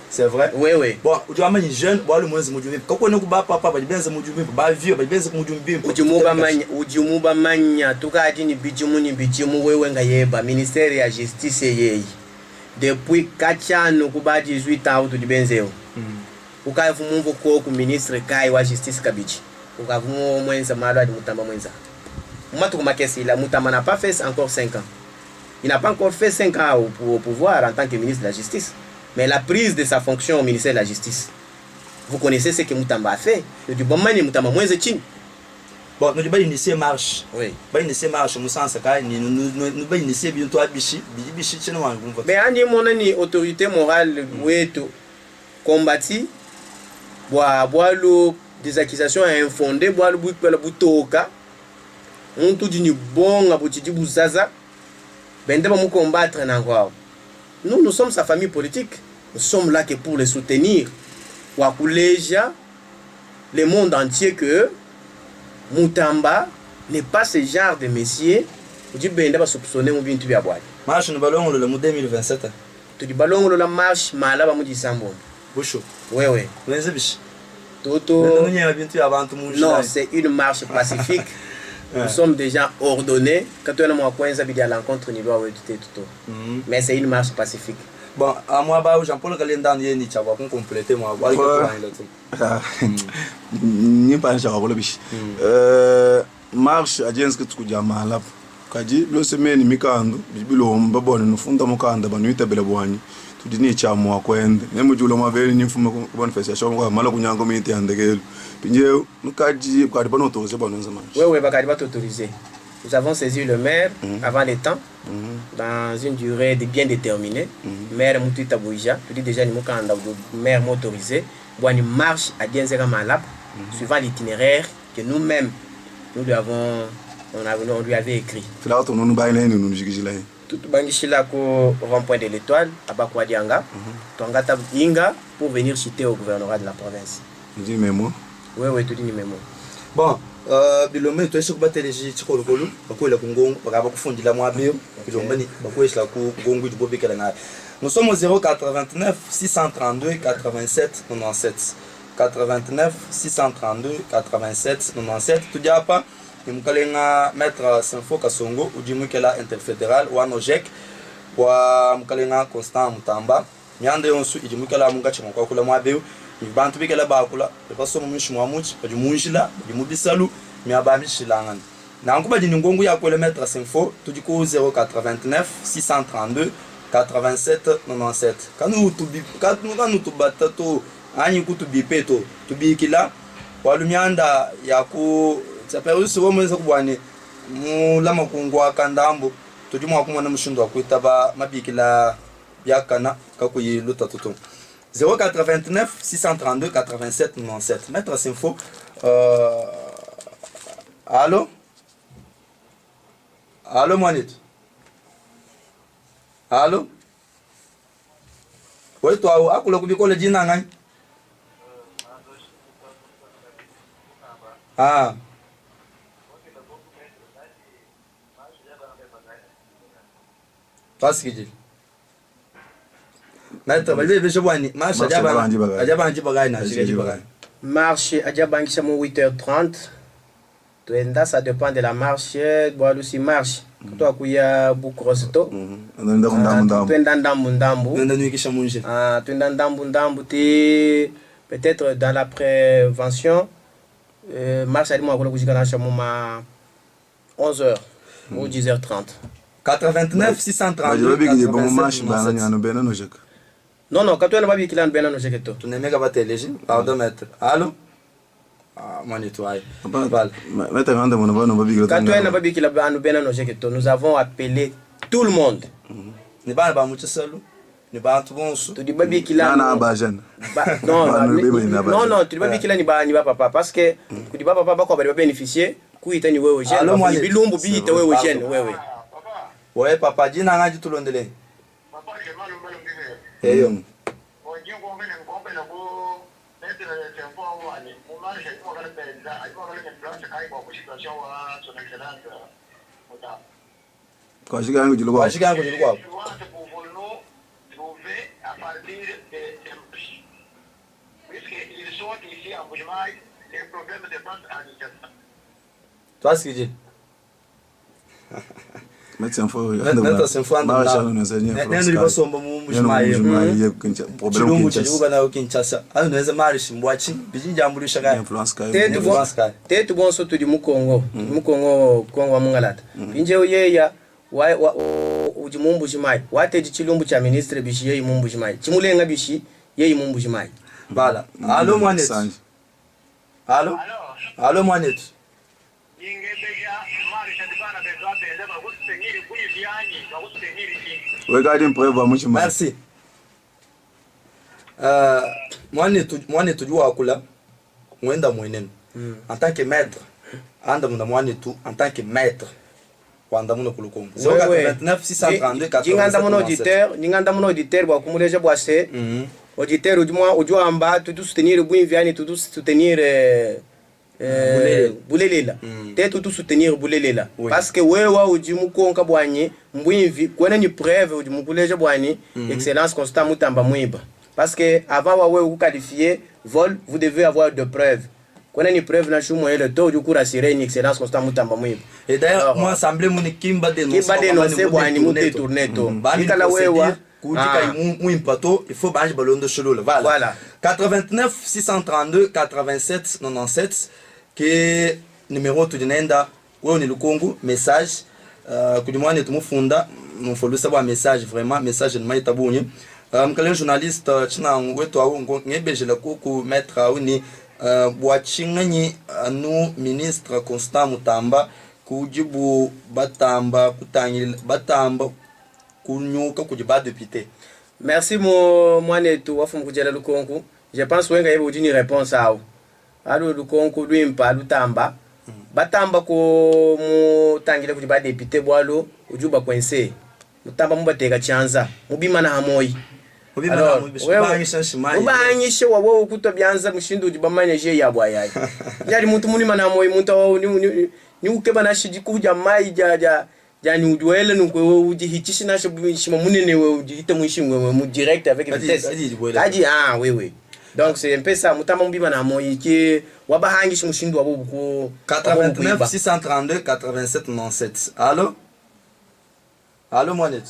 [SPEAKER 1] C'est vrai?
[SPEAKER 2] Oui.
[SPEAKER 1] Bon, uju amani jeune, boalu mwenza muju mbimpa. Kako ne kuba papa ba benza muju mbimpa, ba vieux ba benza muju mbimpa.
[SPEAKER 2] Ujimuba manya tukadi ni bijimu wewe nga yeba ministère ya justice yeyi. Depuis 4 ans kuba 18 ans tu dibenzeo. Ukavumu mvoko ku ministre kai wa justice kabichi. Ukavumu mwenza malo adi Mutamba mwenza. Il n'a pas fait encore 5 ans. Il n'a pas encore fait 5 ans au pouvoir en tant que ministre de la Justice. Mais la prise de sa fonction au ministère de la Justice, vous connaissez ce que Mutamba a fait. Du bon moment, Mutamba moins de chine.
[SPEAKER 1] Bon, nous devons initier marche.
[SPEAKER 2] Oui.
[SPEAKER 1] Nous initier marche, nous sommes nous devons initier bientôt à Bichi. Bichi, c'est nous.
[SPEAKER 2] Mais on dit mon autorité morale, oui, combattu, boire des accusations infondées, boire le boutoka. On tout dit bon à Boutidi Bouzaza, ben de nous combattre encore. Nous sommes sa famille politique. Nous sommes là que pour les soutenir. Pour accourager le monde entier que Mutamba n'est pas ce genre de messier. Vous dites ben de soupçonner mon bien tu vas boire.
[SPEAKER 1] Marche nous ballons le 2027.
[SPEAKER 2] Tu dis ballon la marche malaba mu disambon.
[SPEAKER 1] Boucho.
[SPEAKER 2] Oui.
[SPEAKER 1] Toto.
[SPEAKER 2] Non, c'est une marche pacifique. Nous sommes déjà ordonnés. Quand on a à l'encontre, on doit tout. Mais c'est une marche pacifique.
[SPEAKER 1] Bon, à moi, Jean-Paul Galendan, il y a un complété. Moi,
[SPEAKER 3] ni pas marche à gens que tu dis mal. Kaji, le semaine, Mikando, Bibilo, Babon, nous fondons Mokanda, Banuita Belabouani. Tu dis ni chamo kwende nemo julo maveli ni mfumo manifestation kwa mala kunyango miti andegelo pinje nukaji kwa dibano autorisé bononza manche.
[SPEAKER 2] Oui, bakadi ba autorisé. Nous avons saisi le maire avant le temps dans une durée bien déterminée. Maire Mutuita Bouija, tu dis déjà ni mokanda maire motorisé, boani marche à Dienzera Malap suivant l'itinéraire que nous-mêmes on lui avait écrit.
[SPEAKER 3] Là on nous baille nous jigijila.
[SPEAKER 2] Tout bangishila ko rond-point de l'Étoile à Bakwadianga, Tongata Inga pour venir chuter au gouvernorat de la province.
[SPEAKER 3] Tu dis mémo?
[SPEAKER 2] Oui, tu dis mémo.
[SPEAKER 1] Bon, bilomé tu es sur bateleji tshikolo bakola kungongo bakaba kufundila mwabio bilombani bakoyesla ku gongo du bobekela na. Nous sommes au 089 632 87 97 89 632 87 97 tu dis pas Mkalenga maître Sinfo Kasongo ujimukela interfédéral wa Nojek wa mkalenga Constant Mutamba nyande yonsu ijimukela munga chimwa kula mwabeu bantu bikela bakula baso mumishimwa muchi bajimunjila bajimubisalu miabamishilangana na nkuba dini ngongo ya kwele maître Sinfo tudiko 089 632 87 97 kanu tubata to anyi kutubipe to tubikila walumianda ya ku Tsaperu siwo mwenza kubwane mulama kungwa kandambo tujumwa kumwana mushindo akwita ba mabikila byakana kakuyiluta tutu 089 632 87 97 maître Sinfo allô mwanito allô wetu au akula kubikola jina ngani Twasikijile. Maître balibe beje bwani marche ajabanji bagay na shige bagay.
[SPEAKER 2] Marche ajabangisha mo 8h30. Tuenda ça dépend de la marche, boalu si marche. Kutoka kuya Bukrosito. Tuenda ndambu.
[SPEAKER 1] Tuenda nuikisha munje.
[SPEAKER 2] Tuenda ndambu ti peut-être dans la prévention marche ali mwa kujika na ma 11h ou 10h30.
[SPEAKER 1] 89 632.
[SPEAKER 2] Non, quand tu as babi kilan bena no jeketo.
[SPEAKER 1] Tu n'aimes pas téléger. Pardon maître. Allô? Manitoy.
[SPEAKER 3] Maître Randa mon babi
[SPEAKER 2] quand tu as babi kilan bena no jeketo, nous avons appelé tout le monde.
[SPEAKER 1] Ne ba mucho solo. Ne ba tout bon sou.
[SPEAKER 2] Tu dis babi kilan
[SPEAKER 3] na bajan.
[SPEAKER 2] Non, tu dis babi kilan ni ba papa parce que tu dis papa ba ko ba bénéficier ku itani wewe jeune. Ni bilumbu bi ite wewe jeune wewe.
[SPEAKER 1] Ouais papa jina ngaji tulondele.
[SPEAKER 3] Eyo. Kwa shiga yangu jilu kwa.
[SPEAKER 1] Toi ce que j'ai.
[SPEAKER 3] Médecin fo
[SPEAKER 1] médecin fo anda neno libasomba mu mushmaye problème kinchasa na kinchasa ano neza marish mbwachi biji jambulisha ga
[SPEAKER 3] influence ka
[SPEAKER 2] tetu bonso tudi mukongo kongo wa mungalata pinje uyeya wa ujimumbu shimai wate chilumbu cha ministre bishi yeyi mumbu shimai chimulenga bishi yeyi mumbu shimai
[SPEAKER 1] bala allo mwanet allo mwanet Merci. Mwane tujua kula mwenda mwenene en tant que maître anda muna mwane tu en tant que maître wanda muna kulukombo 089 632 87
[SPEAKER 2] ninganda muno auditeur bwa kumuleje bwa se auditeur ujua amba tu soutenir bwinviani tu soutenir bulelela tetu tu soutenir bulelela parce que wewa ujimu konka bwanye mbwinvi kwena ni preuve ujimu buleje bwani excellence constant mutamba mwiba parce que avant wa wewe qualifier vol vous devez avoir de preuves kwena ni preuve na shumo ele to uju kurasire ni excellence constant mutamba mwiba
[SPEAKER 1] et d'ailleurs moi semblait mon kimba
[SPEAKER 2] dénoncer bwani muté tourner to ikala wewa
[SPEAKER 1] kujika muimpato il faut baje balondo sholola voilà 89 632 87 97 que numéro tu dinenda wewe ni lukongo message kudimwane tumufunda mfolusa bwa message vraiment message ni maita bunye mkale journaliste china wetu au ngebejela ku mettre au ni bwa chinganyi anu ministre Constant Mutamba kujibu batamba kutangila batamba kunyuka kujiba député.
[SPEAKER 2] Merci mo mwanetu wafu mkujela lukongo. Je pense wenga yebo ujini réponse ao. Alo lukongo luimpa lutamba. Batamba ko mutangile kujiba député bwalo ujuba kwense. Mutamba mubateka chanza. Mubima na hamoi. Ubanyishe wawo kutobyanza mushindu ujibamanya je yabwa yayi. Yali muntu munima na hamoi muntu ni ukeba na shiji kuja mai jani ujuele nuko ujihichishi na shima munene we ujihite mwishimwe mu direct avec vitesse. Kaji wewe. Donc c'est un peu ça mutamba mbiba na hamoi ki wabahangishi mushindu wabo buko
[SPEAKER 1] 89 632 87 97. Allô Mohamed.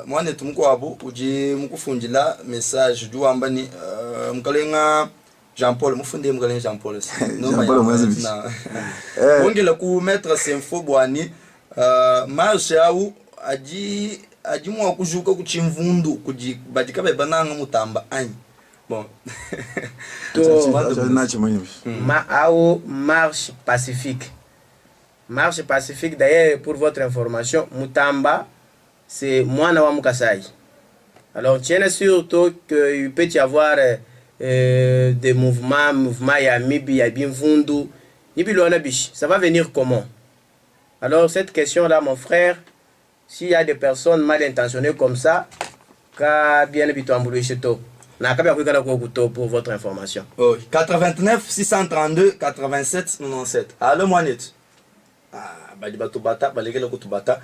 [SPEAKER 1] Mohamed mkwabo uji mkufunjila message juamba ni mkalenga Jean Paul mufunde mkalenga Jean Paul.
[SPEAKER 3] Jean Paul mwezi
[SPEAKER 1] ongela ku mettre info bwani marche au aji mwa kujuka ku chimvundu kuji badika bebananga mutamba anyi. Bon.
[SPEAKER 2] Marche pacifique. Marche pacifique, d'ailleurs, pour votre information, Mutamba, c'est Mwana wa Mukasai. Alors, tiens surtout qu'il peut y avoir des mouvements, Yamibi, Yabimvundu, Nibiluanabish. Ça va venir comment? Alors, cette question-là, mon frère, s'il y a des personnes mal intentionnées comme ça, bien pour votre information.
[SPEAKER 1] 89 632 87 97. Allô, Mohamed. badi batubata balekele kutubata.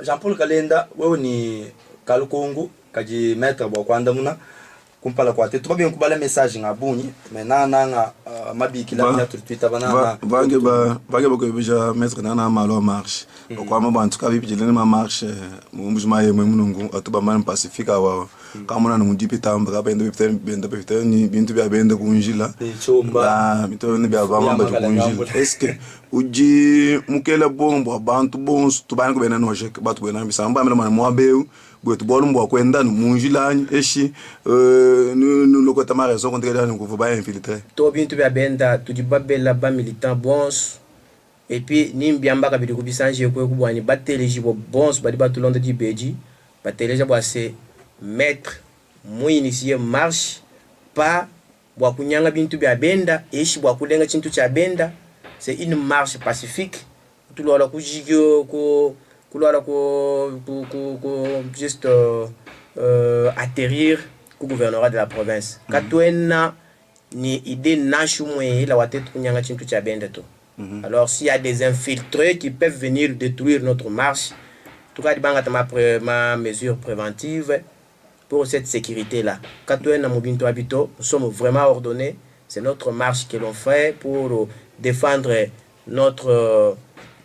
[SPEAKER 1] Jean-Paul Kalenda wewe ni kalukongo kaji maître bwa kwanda muna kumpala kwa te tubabi nkubala message ngabunyi menana nga mabiki la mia Twitter banana
[SPEAKER 3] vange ba ko bija maître nana malo marche kwa mama en tout cas bibi jelene ma marche mumujuma ye munungu atuba man pacifique wa kama na mundipi tamba benda pete ni bintu bya benda kunjila chomba mito ni bya bamba kunjila est-ce que uji mukela bombo abantu bons tubana ko bena no jek batu bena bisamba mena mo abeu botu bolu mbo kwenda no munjila eshi nous le côté ma raison contre nous faut pas infiltrer
[SPEAKER 2] to bintu bya benda tudi babela ba militant bons et puis nimbiamba ka bidiku bisanje ko kubwani bateleji bo bons badi batulonde di beji bateleja bo se mettre mo initier marche pas bwa kunyanga bintu bya benda eshi bwa kulenga chintu cha benda c'est une marche pacifique tulola kujigyo ko kulola ko juste atterrir au gouvernorat de la province katwena ni idée nashumwe la watetu kunyanga chintu cha benda to. Alors s'il y a des infiltrés qui peuvent venir détruire notre marche, tout cas ma mesure préventive pour cette sécurité là. Katwena mobinto habito, nous sommes vraiment ordonnés, c'est notre marche que l'on fait pour défendre notre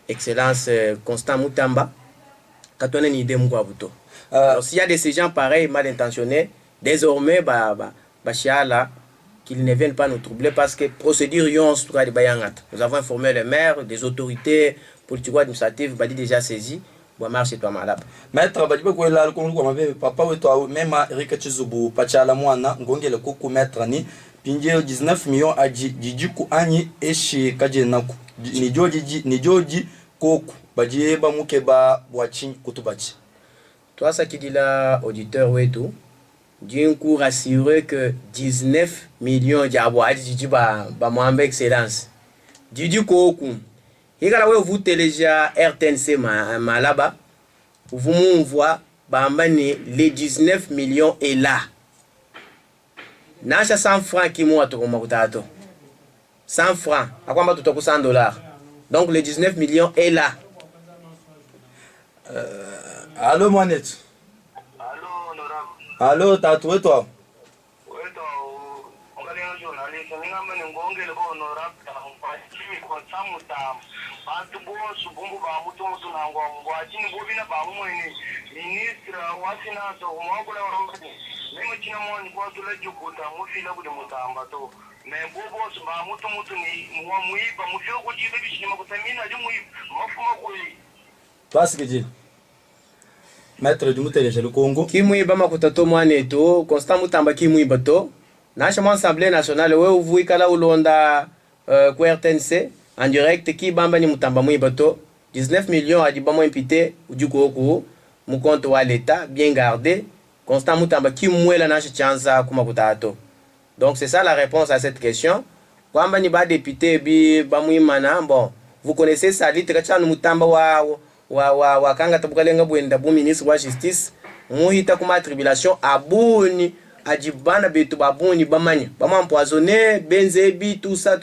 [SPEAKER 2] excellence Constant Mutamba. Katwena ni idée mko abuto. Alors s'il y a de ces gens pareils mal intentionnés, désormais chiala qu'ils ne viennent pas nous troubler parce que procédure nous avons informé le maire, des autorités politiques administratives badi déjà saisies. Bon marche toi malade.
[SPEAKER 1] Maître badi ko la ko ko mabe papa we to même Eric Chizubu pachala mwana ngongele ko maître ni pinje 19 millions aji jijiku anyi eshi kaje naku ni joji koku badi ba muke ba bwachi kutubachi.
[SPEAKER 2] Toi ça qui dit là auditeur wetu d'un coup rassuré que 19 millions d'abouad Didi ba mwambe excellence Didi koku hikala we vous téléja RTNC malaba vous m'envoie bambani les 19 millions est là nasha 100 francs qui moi to makutato 100 francs akwamba tutoko $100 donc les 19 millions est là.
[SPEAKER 1] Allô Mohamed. Allô, t'as trouvé toi?
[SPEAKER 4] Oui, on va dire journaliste, on a mené un gongé le bon honorable, on va dire qu'on s'en moutam. En tout bon, sous bon, on mouton sur l'angon, on va dire qu'on vient par moi, ministre, ou à finance, ou moi, pour la rencontrer. Même si on a une fois sur le Djokota, on fait là pour le moutam, bateau. Mais bon, boss, bah, mouton, moi, mouille, bah, mouille, au dire que je ne m'en contamine, je mouille, moi, faut m'accourir.
[SPEAKER 1] Toi, c'est que tu dis. Maître du Moutelé, le Congo.
[SPEAKER 2] Qui mouille ba makutato mwaneto, Constant Mutamba qui mouille bato. Nasha Assemblée nationale, ouais, vous ikala ulonda ku RTNC en direct qui bamba ni Mutamba mouille bato. 19 millions a dit ba mo impité du koko, mu compte wa l'état bien gardé. Constant Mutamba qui mouille la nasha chanza kuma kutato. Donc c'est ça la réponse à cette question. Kwamba ni ba député bi ba mouille mana, bon, vous connaissez ça litre chanu Mutamba wa kanga tabukalenga bwenda bu ministre wa justice muhita kuma tribulation abuni ajibana betu babuni bamanya bama empoisonné benzebi tout ça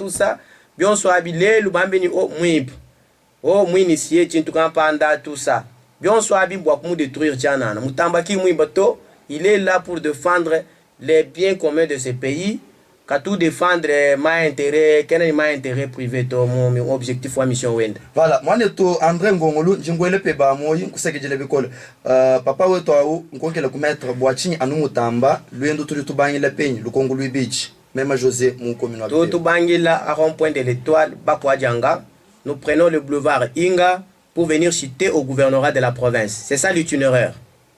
[SPEAKER 2] bien so abilelu bambeni o muinitier chintu kampanda tout ça bien so abi bwa kumu détruire tchanana mutamba ki muibato il est là pour défendre les biens communs de ce pays qu'à tout défendre ma intérêt quel ma intérêt privé to mon objectif ou mission wenda.
[SPEAKER 1] Voilà moi neto André Ngongolu njingwele pe ba moyi kusekejele bikole papa wetu au nkonkela kumettre boachini anu mutamba lwendo tuli tubangila penyi lukongulu beach même José mon communauté
[SPEAKER 2] to tubangila à rond-point de l'Étoile Bakwadjanga nous prenons le boulevard Inga pour venir chuter au gouvernorat de la province. C'est ça l'itinéraire.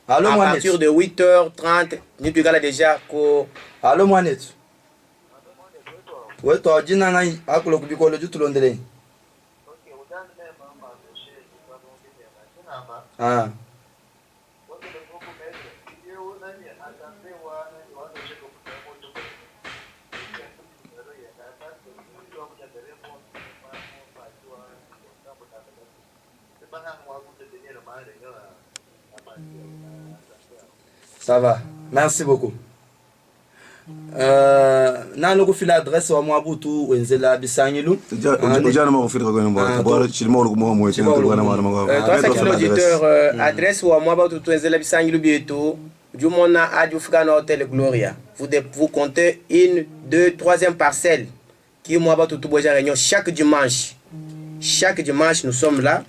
[SPEAKER 1] Allô
[SPEAKER 2] à
[SPEAKER 1] Mohamed.
[SPEAKER 2] Partir de 8h30 nous tu gala déjà ko.
[SPEAKER 1] Allô Mohamed. Ouais, toi, dis nana, à quoi le bicole du tout l'ondé. Ah. Ça va. Merci beaucoup. na loko fila adresse wa mwabutu wenzela bisangilu
[SPEAKER 3] ujana mafika kwa nyumba bora chilimo kwa mwa chini kwa na mwa
[SPEAKER 2] toi c'est l'auditeur adresse wa mwabutu wenzela bisangilu bieto jumona adufika na hôtel Gloria vous comptez une deux troisième parcelle qui mwabutu tuboja réunion chaque dimanche nous sommes là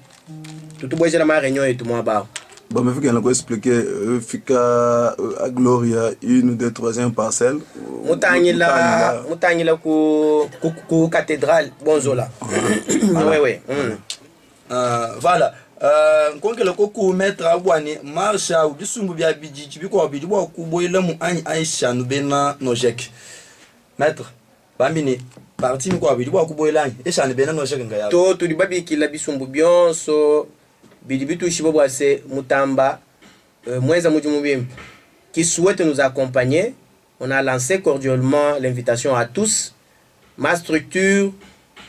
[SPEAKER 2] tuboja la réunion et tout mwaba.
[SPEAKER 3] Bon, mais il faut expliquer, fika à Gloria, une, deux, troisième parcelle.
[SPEAKER 2] Moutangila ku cathédrale, bonjour. Oui.
[SPEAKER 1] Voilà. Konke loko ku mettre abwani marsha ubisumbu bya biji biko biji bwa kuboyela mu Aisha nubena nojek. Maître, bambini parti mi ko biji bwa kuboyela Aisha nubena nojek ngaya.
[SPEAKER 2] To tu dibabi kila bisumbu bionso Bidibitu Shibobwase Mutamba, Mweza Mujumubim, qui souhaite nous accompagner. On a lancé cordialement l'invitation à tous. Ma structure,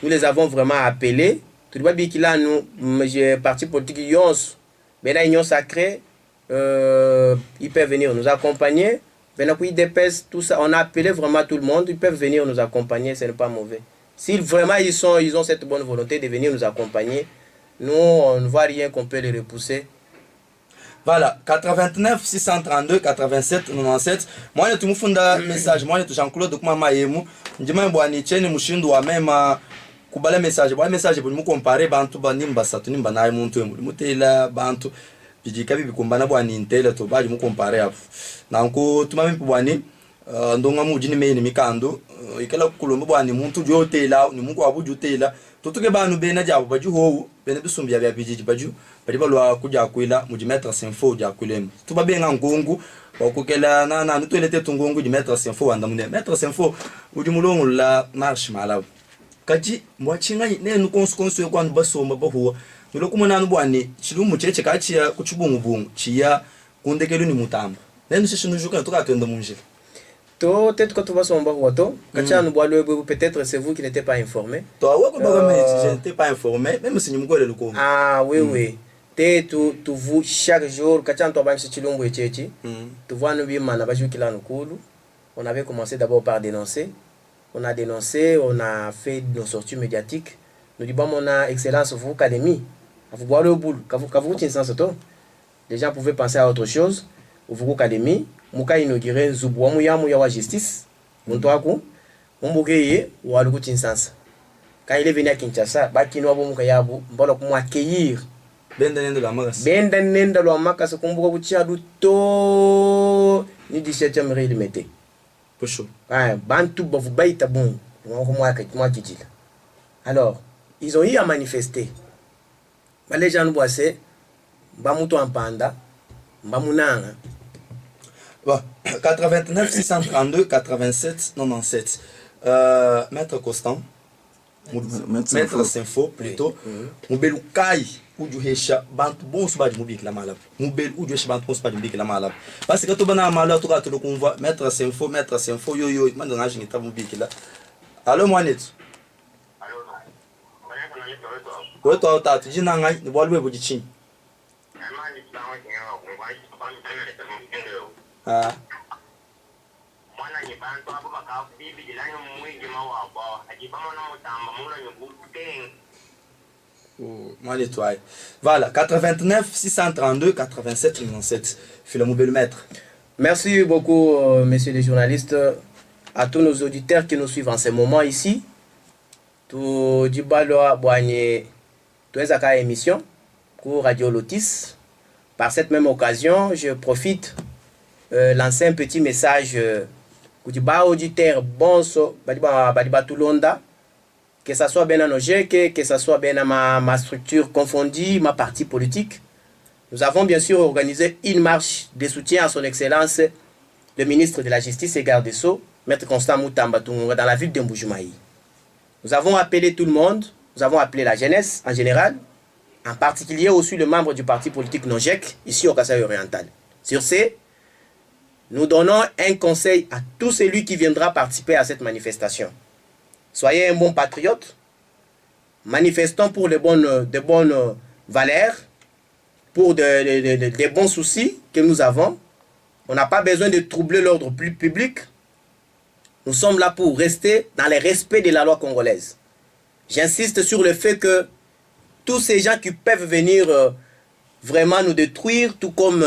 [SPEAKER 2] nous les avons vraiment appelés. Tout le monde qui là, nous, j'ai parti politique Yons, mais là, Union Sacrée, ils peuvent venir nous accompagner. Maintenant, ils dépassent tout ça. On a appelé vraiment tout le monde. Ils peuvent venir nous accompagner, ce n'est pas mauvais. Si vraiment ils ont cette bonne volonté de venir nous accompagner, nous, on ne voit rien qu'on peut les repousser.
[SPEAKER 1] Voilà, 89 632 87 97. Moi, je te fais un message. Moi, je te Jean-Claude Kumama Yemu. Je me dis que je suis un même kubala message. Bon message pour nous comparer bantu banimba satunimba na muntu mutela bantu bijika bibi kumbana bwa nintela to baje mu comparer afu. Nanko tumame bwani ndonga mujini me ni mikando ikala kulomba bwani muntu jotela ni mungu abujutela tutuke banu bena jabo baju ho bena bisumbya bya bijiji baju bali balwa kuja kwila muji mettre sinfo ja kwilem tuba benga ngongu wakukela na nutwelete tungongu di mettre sinfo wanda munde mettre sinfo uji mulongo la marche malabu kaji mwachinga ne nukonsu kwa nbasomba bahuwa nulokumuna nubwani chilumu cheche kachiya kuchubungu bungu chiya kundekelu ni mutamba nenu sisi nujuka tukatenda munjira.
[SPEAKER 2] Peut-être que tu vas s'en peut-être c'est vous qui n'étiez pas informé.
[SPEAKER 1] Je n'étais pas informé, même si nous le coup.
[SPEAKER 2] Ah oui. Tu vous chaque jour, quand tu vas tu vois nous on avait commencé d'abord par dénoncer. On a dénoncé, on a fait nos sorties médiatiques. Nous disons on a excellence vous académie. Vous boire le boule, quand vous les gens pouvaient penser à autre chose. Vous académie. Muka inauguré Nzubu Muyamu Yawa Justice, Muntwaku, Mumbukeye, ou Aluku Tinsansa. Quand il est venu à Kinshasa, Bakino Mukayabu, Mbolo pour accueillir.
[SPEAKER 1] Bendanen de la Magas.
[SPEAKER 2] Bendanen de la Magas, Kumbuka Buchiadu, to ni 17e rélimité.
[SPEAKER 1] Pocho.
[SPEAKER 2] Bantu Bavubaïta Bon, moi qui dis. Alors, ils ont eu à manifester. Les gens nous boissaient, Bamuto en Panda, Bamunanga.
[SPEAKER 1] 89 632 87 97. Maître Constant, Maître Sinfo plutôt. Mubelu kai uju hesha bantu bon suba di mubik la malab. Mubelu uju hesha bantu bon suba di mubik la malab. Parce que to bana malab to ka to convoi Maître Sinfo yo man na jingi ta mubik la. Allo Mohamed. Ko to ta tu jina ngai ni bolwe bu jichin. Voilà, 89 632 87 97. Philemon Bellemaitre.
[SPEAKER 2] Merci beaucoup, messieurs les journalistes, à tous nos auditeurs qui nous suivent en ce moment ici. Tout du balois boigné, tout est émission pour Radio Lotis. Par cette même occasion, je profite lancer un petit message aux auditeurs bonso tout londa, que ça soit bien à nos que ça soit bien à ma structure confondue, ma partie politique. Nous avons bien sûr organisé une marche de soutien à son excellence, le ministre de la Justice et Garde des Sceaux, Maître Constant Mutamba Tunga, dans la ville de Mbujumaï. Nous avons appelé tout le monde, nous avons appelé la jeunesse en général, en particulier aussi le membre du parti politique Nojek, ici au Kasaï oriental. Sur ce, nous donnons un conseil à tout celui qui viendra participer à cette manifestation. Soyez un bon patriote, manifestons pour de bonnes valeurs, pour des bons soucis que nous avons. On n'a pas besoin de troubler l'ordre public. nous sommes là pour rester dans le respect de la loi congolaise. J'insiste sur le fait que tous ces gens qui peuvent venir vraiment nous détruire, tout comme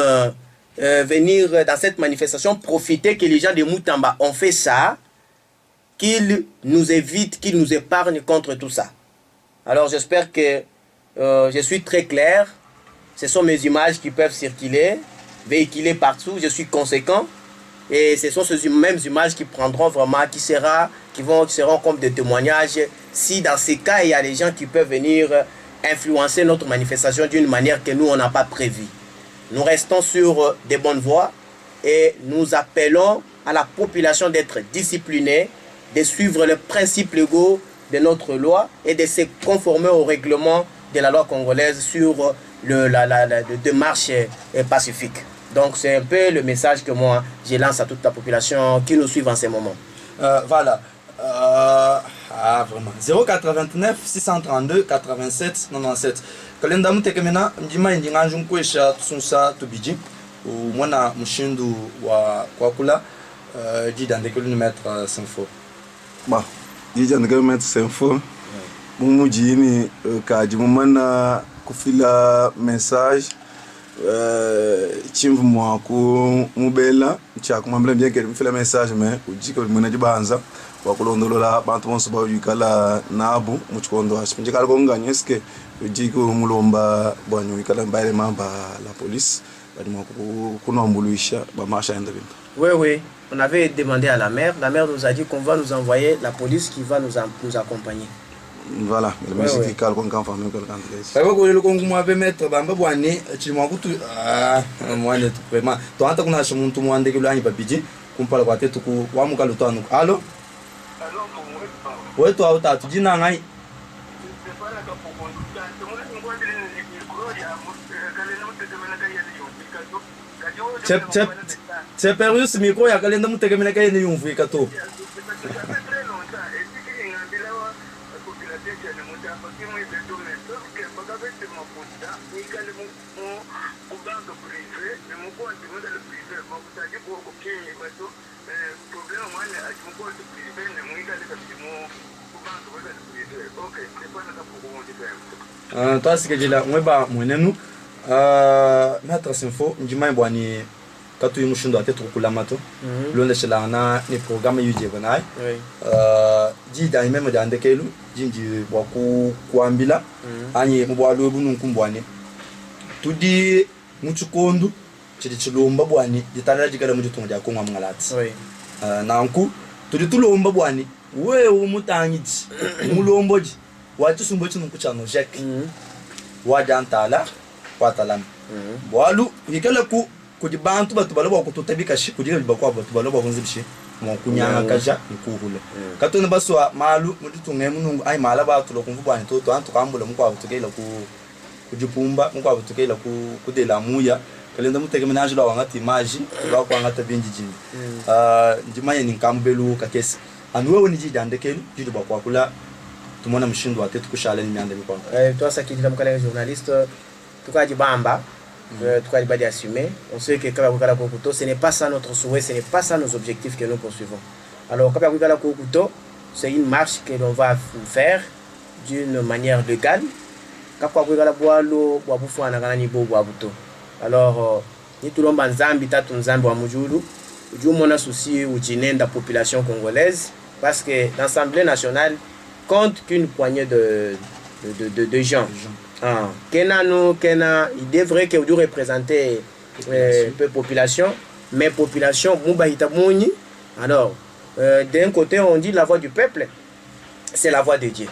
[SPEAKER 2] venir dans cette manifestation, profiter que les gens de Moutamba ont fait ça, qu'ils nous évitent, qu'ils nous épargnent contre tout ça. Alors j'espère que je suis très clair. Ce sont mes images qui peuvent circuler, véhiculer partout. Je suis conséquent. Et ce sont ces mêmes images qui prendront vraiment, qui seront comme des témoignages. Si dans ces cas, il y a des gens qui peuvent venir influencer notre manifestation d'une manière que nous, on n'a pas prévue. Nous restons sur des bonnes voies et nous appelons à la population d'être disciplinée, de suivre les principes légaux de notre loi et de se conformer au règlement de la loi congolaise sur la démarche pacifique. Donc c'est un peu le message que moi je lance à toute la population qui nous suit en ce moment.
[SPEAKER 1] Voilà. Vraiment. 089 632 87 97. Kalenda mutekemena mjima indinganju nkwesha tusunsa tubiji umwana mushindu wa kwakula jidandekelu mettre sinfo.
[SPEAKER 3] Bah, jidandekelu mettre sinfo. Mumujini kaji mumana kufila message chimvu mwaku mubela chaku mwambile bien que mfila message mais ujika mwana jibanza wakulondolola bantu bonso bayikala nabu muchikondo ashipinjikala konganya eske ujiko mulomba bwanyu ikala mbaile mamba la police badi mwaku kunombuluisha ba marcha enda bintu.
[SPEAKER 2] Oui, on avait demandé à la mère nous a dit qu'on va nous envoyer la police qui va nous accompagner.
[SPEAKER 3] Voilà, le musique kal kon kan famille kal kan tesi.
[SPEAKER 1] Ba ko le kongu mwa mettre bamba bwane chimwa kutu mwane tu vraiment to anta kuna shimuntu mwande ke lwanyi babiji kumpala kwa tetu ku wa mukalu tanu. Allo? Wetu au tatu jina ngai. Perius micro ya kalenda mutegemena kaye ni yumvu ikato. Toi c'est que j'ai là mweba mwenenu mettre sinfo njima bwani katu yimushindo ate tukula mato londe shelana ni programme yuje banai ji da meme da ndekelu jinji bwaku kwambila anye mubwalo bunu nkumbwane tudi muchukondu chidi chilomba bwani ditala jikala mujutunga jako ngwa mngalati nanku tudi tulomba bwani we umutangiji mulomboji watusumbo chinu kuchano jek wajantala watalam bwalu yikala ku kujibantu batu baloba kututabika shi kujiga bibakwa batu baloba kunzibishi mo kunyanga kaja ikuhule katone baswa malu mututunga munungu ai mala batu lokumvubani toto antu kambula mukwa butukela ku kujipumba mukwa butukela ku kudela muya kalenda mutegemenaje lo wangati maji ba kwa ngata binji jini njimanye ni nkambelu kakesi anwe woni jidandekelu jidu bakwa kula tumona mshindo wa tetu kushala ni miande mikwa
[SPEAKER 2] toi ça qui dit la journaliste tukaji bamba tukaji badi assumer on sait que kala kokuto ce n'est pas ça notre souhait, ce n'est pas ça nos objectifs que nous poursuivons. Alors kala kokuto c'est une marche que l'on va faire d'une manière légale. Kala boalo bwabufana kana ni bobo abuto. Alors ni tulomba nzambi tatu nzambi wa mujulu ujumona souci ujinenda population congolaise parce que l'Assemblée nationale compte qu'une poignée de gens. Kena, il devrait que vous représenter la population, mais population Moubaïta Mouni. Alors, d'un côté, on dit la voix du peuple, c'est la voix de Dieu.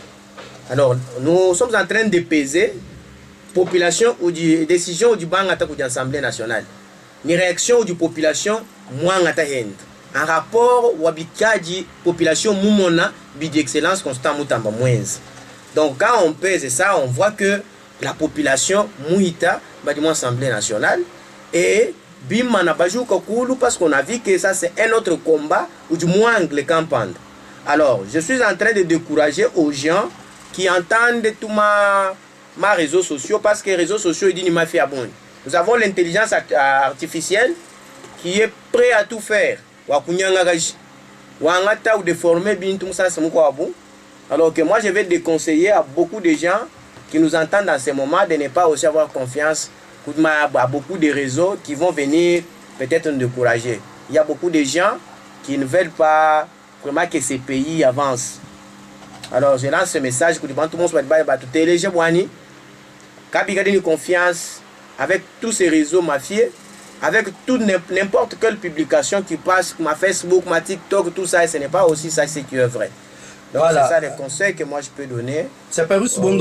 [SPEAKER 2] Alors, nous sommes en train de peser population ou du décision ou du banc attaque ou de l'Assemblée nationale. Ni réaction ou du population, moi en en rapport ou habikadi population moumona bidi excellence constant moutamba moins. Donc quand on pèse ça, on voit que la population mouita badimo Assemblée nationale et bima na bajou kokulu parce qu'on a vu que ça c'est un autre combat ou du moins angle campagne. Alors, je suis en train de décourager aux gens qui entendent tout ma réseaux sociaux parce que les réseaux sociaux ils disent m'a fait abonner. Nous avons l'intelligence artificielle qui est prêt à tout faire. Wangata ou de former bintou musanse mukwabu. Alors que moi je vais déconseiller à beaucoup de gens qui nous entendent dans ces moments de ne pas aussi avoir confiance à beaucoup de réseaux qui vont venir peut-être nous décourager. Il y a beaucoup de gens qui ne veulent pas vraiment que ces pays avancent. Alors je lance ce message que tout le monde soit télécharger Boani. Kabigade une confiance avec tous ces réseaux mafieux, avec toute n'importe quelle publication qui passe, ma Facebook, ma TikTok, tout ça, et ce n'est pas aussi ça ce qui est vrai. Donc voilà. C'est ça les conseils que moi je peux donner.
[SPEAKER 1] C'est pas juste bon